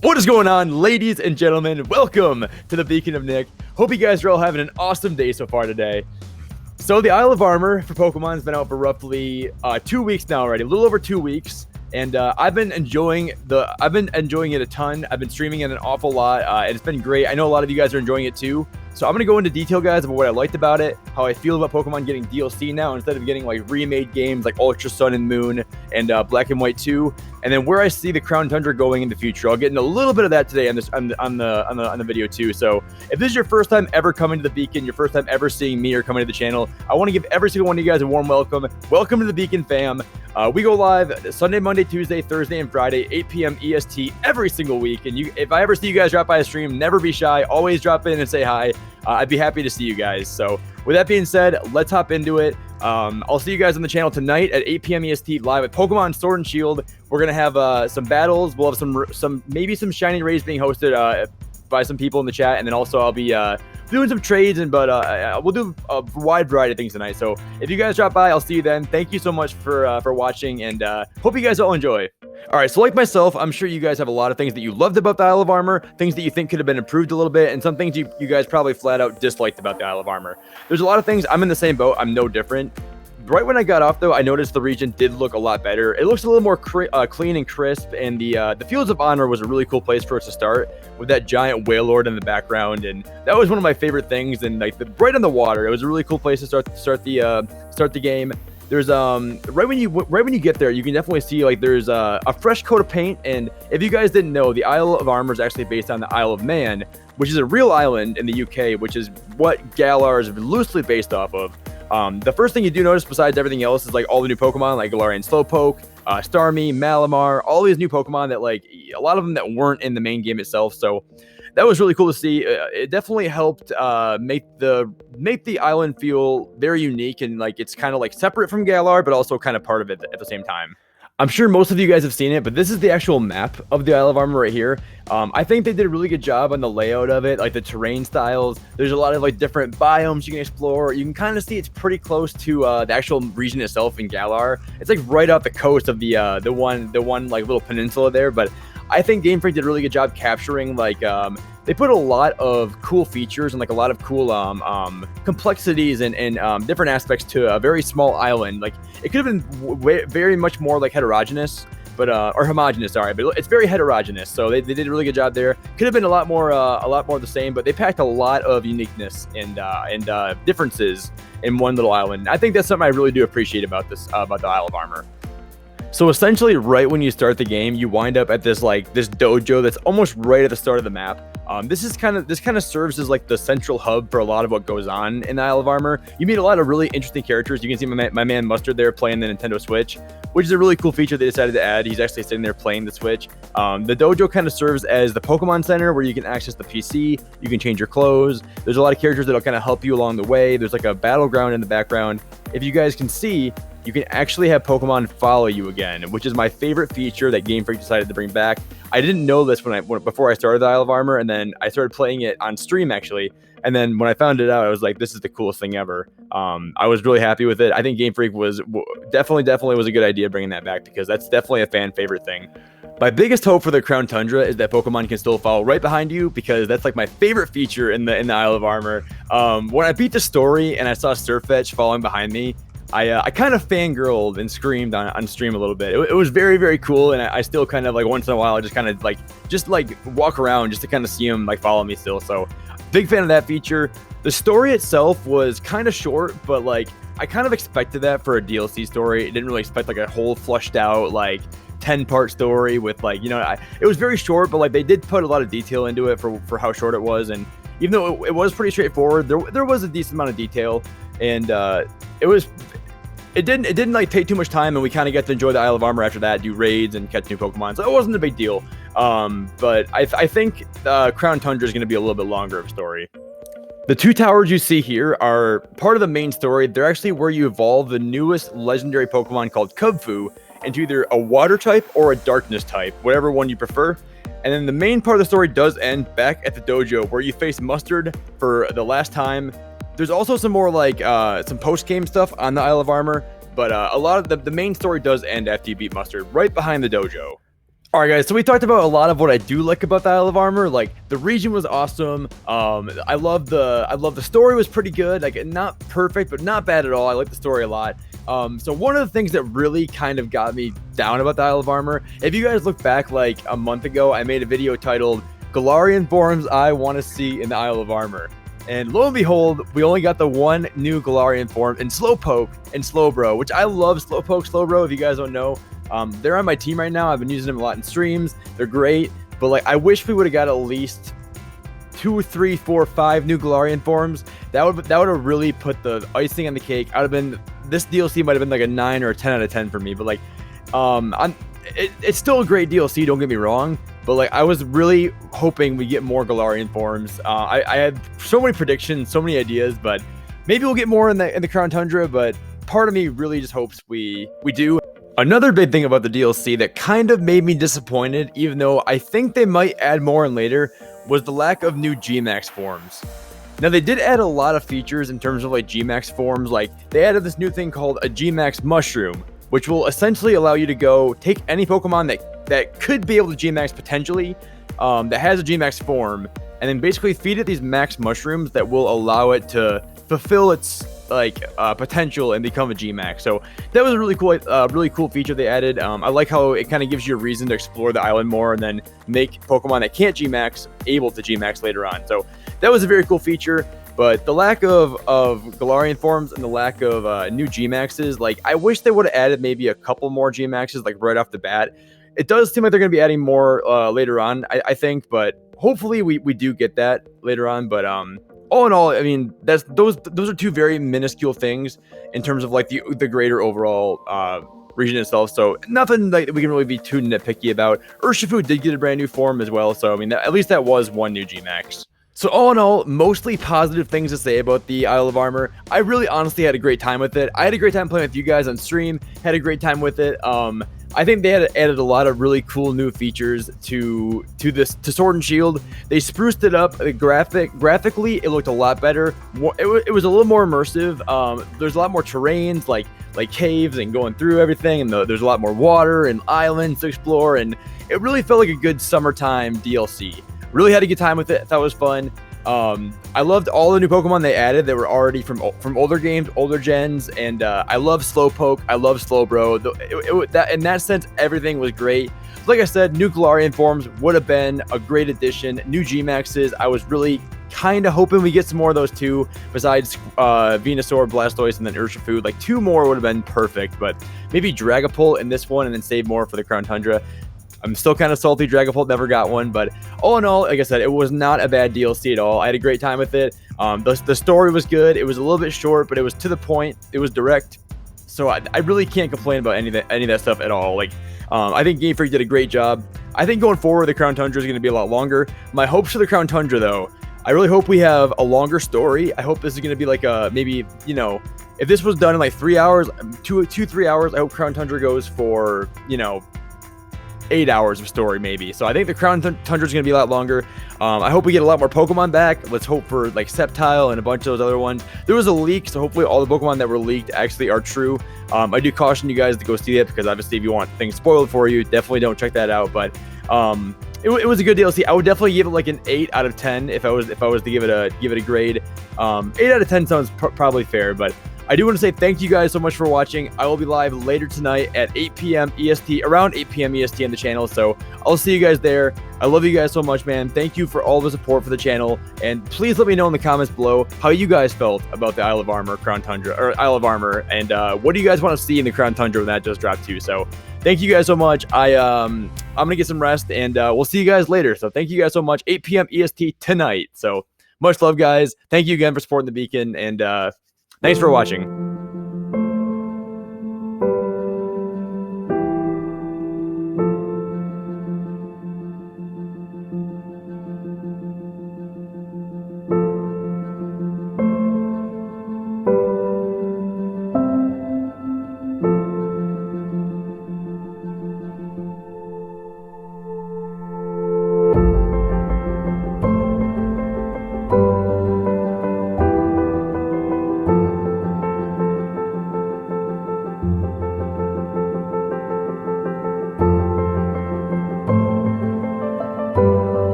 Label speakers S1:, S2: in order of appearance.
S1: What is going on, ladies and gentlemen? Welcome to the Beacon of Nick. Hope you guys are all having an awesome day so far today. So the Isle of Armor for Pokemon has been out for roughly 2 weeks now already, a little over 2 weeks. And I've been enjoying it a ton. I've been streaming it an awful lot, and it's been great. I know a lot of you guys are enjoying it too. So I'm going to go into detail, guys, about what I liked about it, how I feel about Pokemon getting DLC now instead of getting like remade games like Ultra Sun and Moon and Black and White 2, and then where I see the Crown Tundra going in the future. I'll get into a little bit of that today on the video too. So if this is your first time ever coming to the Beacon, your first time ever seeing me or coming to the channel, I want to give every single one of you guys a warm welcome. Welcome to the Beacon fam. We go live Sunday, Monday, Tuesday, Thursday, and Friday, 8 p.m. EST every single week. And if I ever see you guys drop by a stream, never be shy. Always drop in and say hi. I'd be happy to see you guys. So with that being said, let's hop into it. I'll see you guys on the channel tonight at 8 p.m. EST live with Pokemon Sword and Shield. We're gonna have some battles. We'll have some maybe some shiny rays being hosted by some people in the chat, and then also I'll be doing some trades, but we'll do a wide variety of things tonight. So if you guys drop by, I'll see you then. Thank you so much for watching, and hope you guys all enjoy. All right, so like myself, I'm sure you guys have a lot of things that you loved about the Isle of Armor, things that you think could have been improved a little bit, and some things you guys probably flat out disliked about the Isle of Armor. There's a lot of things. I'm in the same boat. I'm no different. Right when I got off, though, I noticed the region did look a lot better. It looks a little more clean and crisp, and the Fields of Honor was a really cool place for us to start with that giant Wailord in the background, and that was one of my favorite things. And like right on the water, it was a really cool place to start the game. There's right when you get there, you can definitely see like there's a fresh coat of paint. And if you guys didn't know, the Isle of Armor is actually based on the Isle of Man, which is a real island in the UK, which is what Galar is loosely based off of. The first thing you do notice, besides everything else, is like all the new Pokemon, like Galarian Slowpoke, Starmie, Malamar, all these new Pokemon that like a lot of them that weren't in the main game itself. So that was really cool to see. It definitely helped make the island feel very unique, and like it's kind of like separate from Galar, but also kind of part of it at the same time. I'm sure most of you guys have seen it, but this is the actual map of the Isle of Armor right here. I think they did a really good job on the layout of it, like the terrain styles. There's a lot of like different biomes you can explore. You can kind of see it's pretty close to the actual region itself in Galar. It's like right off the coast of the one like little peninsula there. But I think Game Freak did a really good job capturing like they put a lot of cool features and like a lot of cool complexities and different aspects to a very small island. Like it could have been very much more like heterogeneous, but or homogeneous, sorry, but it's very heterogeneous. So they did a really good job there. Could have been a lot more the same, but they packed a lot of uniqueness and differences in one little island. I think that's something I really do appreciate about this about the Isle of Armor. So essentially, right when you start the game, you wind up at this dojo that's almost right at the start of the map. This kind of serves as like the central hub for a lot of what goes on in the Isle of Armor. You meet a lot of really interesting characters. You can see my man Mustard there playing the Nintendo Switch, which is a really cool feature they decided to add. He's actually sitting there playing the Switch. The dojo kind of serves as the Pokemon Center where you can access the PC. You can change your clothes. There's a lot of characters that'll kind of help you along the way. There's like a battleground in the background. If you guys can see, you can actually have Pokemon follow you again, which is my favorite feature that Game Freak decided to bring back. I didn't know this before I started the Isle of Armor, and then I started playing it on stream actually. And then when I found it out, I was like, this is the coolest thing ever. I was really happy with it. I think Game Freak was definitely was a good idea bringing that back, because that's definitely a fan favorite thing. My biggest hope for the Crown Tundra is that Pokemon can still follow right behind you, because that's like my favorite feature in the Isle of Armor. When I beat the story and I saw Surfetch following behind me, I kind of fangirled and screamed on stream a little bit. It was very, very cool, and I still kind of like once in a while I just kind of like walk around just to kind of see him like follow me still. So big fan of that feature. The story itself was kind of short, but like I kind of expected that for a DLC story. I didn't really expect like a whole fleshed out like 10-part story with like, you know, it was very short, but like they did put a lot of detail into it for how short it was. And even though it was pretty straightforward, there was a decent amount of detail, and it didn't like take too much time, and we kind of got to enjoy the Isle of Armor after that, do raids and catch new Pokemon, so it wasn't a big deal. But I think Crown Tundra is going to be a little bit longer of a story. The two towers you see here are part of the main story. They're actually where you evolve the newest legendary Pokemon called Kubfu into either a water type or a darkness type, whatever one you prefer. And then the main part of the story does end back at the dojo where you face Mustard for the last time. There's also some more like some post-game stuff on the Isle of Armor, but a lot of the main story does end after you beat Mustard right behind the dojo. All right, guys. So we talked about a lot of what I do like about the Isle of Armor. Like the region was awesome. I love the story was pretty good. Like not perfect, but not bad at all. I like the story a lot. So one of the things that really kind of got me down about the Isle of Armor, if you guys look back like a month ago, I made a video titled "Galarian Forms I Want to See in the Isle of Armor." And lo and behold, we only got the one new Galarian form in Slowpoke and Slowbro, which I love Slowpoke, Slowbro, if you guys don't know. They're on my team right now. I've been using them a lot in streams. They're great, but like I wish we would have got at least 2, 3, 4, 5 new Galarian forms. That would have really put the icing on the cake. This DLC might have been like a 9 or a 10 out of 10 for me, but like it's still a great DLC, don't get me wrong, but like I was really hoping we get more Galarian forms. I had so many predictions, so many ideas, but maybe we'll get more in the Crown Tundra, but part of me really just hopes we do. Another big thing about the DLC that kind of made me disappointed, even though I think they might add more in later, was the lack of new G-Max forms. Now, they did add a lot of features in terms of like G-Max forms. Like they added this new thing called a G-Max Mushroom, which will essentially allow you to go take any Pokemon that could be able to G-Max potentially, that has a G-Max form, and then basically feed it these max mushrooms that will allow it to fulfill its potential and become a G-Max. So that was a really cool feature they added. I like how it kind of gives you a reason to explore the island more and then make Pokemon that can't G-Max able to G-Max later on. So that was a very cool feature. But the lack of Galarian forms and the lack of new G-Maxes, like I wish they would have added maybe a couple more G-Maxes like right off the bat. It does seem like they're going to be adding more later on, I think, but hopefully we do get that later on. But all in all, I mean, those are two very minuscule things in terms of like the greater overall region itself. So nothing like we can really be too nitpicky about. Urshifu did get a brand new form as well, so I mean, at least that was one new G-Max. So all in all, mostly positive things to say about the Isle of Armor. I really honestly had a great time with it. I had a great time playing with you guys on stream. Had a great time with it. I think they had added a lot of really cool new features to Sword and Shield. They spruced it up. Graphically, it looked a lot better. It was a little more immersive. There's a lot more terrains like caves and going through everything, and there's a lot more water and islands to explore, and it really felt like a good summertime DLC. Really had a good time with it. I thought it was fun. I loved all the new Pokemon they added that were already from older games, older gens, and I love Slowpoke. I love Slowbro. In that sense, everything was great. Like I said, new Galarian forms would have been a great addition. New G-Maxes, I was really kind of hoping we get some more of those too, besides Venusaur, Blastoise, and then Urshifu. Like 2 more would have been perfect, but maybe Dragapult in this one and then save more for the Crown Tundra. I'm still kind of salty Dragapult never got one, but all in all, like I said, it was not a bad DLC at all. I had a great time with it. The story was good. It was a little bit short, but it was to the point. It was direct. So I really can't complain about any of that stuff at all. Like, I think Game Freak did a great job. I think going forward, the Crown Tundra is going to be a lot longer. My hopes for the Crown Tundra, though, I really hope we have a longer story. I hope this is going to be like a, maybe, you know, if this was done in like 3 hours, 3 hours, I hope Crown Tundra goes for, you know, 8 hours of story maybe. So I think the Crown Tundra is going to be a lot longer. I hope we get a lot more Pokemon back. Let's hope for like Sceptile and a bunch of those other ones. There was a leak, so hopefully all the Pokemon that were leaked actually are true. I do caution you guys to go see that, because obviously if you want things spoiled for you, definitely don't check that out. But it was a good DLC. I would definitely give it like an 8 out of 10 if I was to give it a grade. 8 out of 10 sounds probably fair, but I do want to say thank you guys so much for watching. I will be live later tonight at 8 p.m. EST, around 8 p.m. EST on the channel, so I'll see you guys there. I love you guys so much, man. Thank you for all the support for the channel, and please let me know in the comments below how you guys felt about the Isle of Armor, Crown Tundra, or Isle of Armor, and what do you guys want to see in the Crown Tundra when that just dropped too. So thank you guys so much. I'm gonna get some rest, and we'll see you guys later. So thank you guys so much. 8 p.m. EST tonight. So much love, guys. Thank you again for supporting the Beacon, and thanks for watching.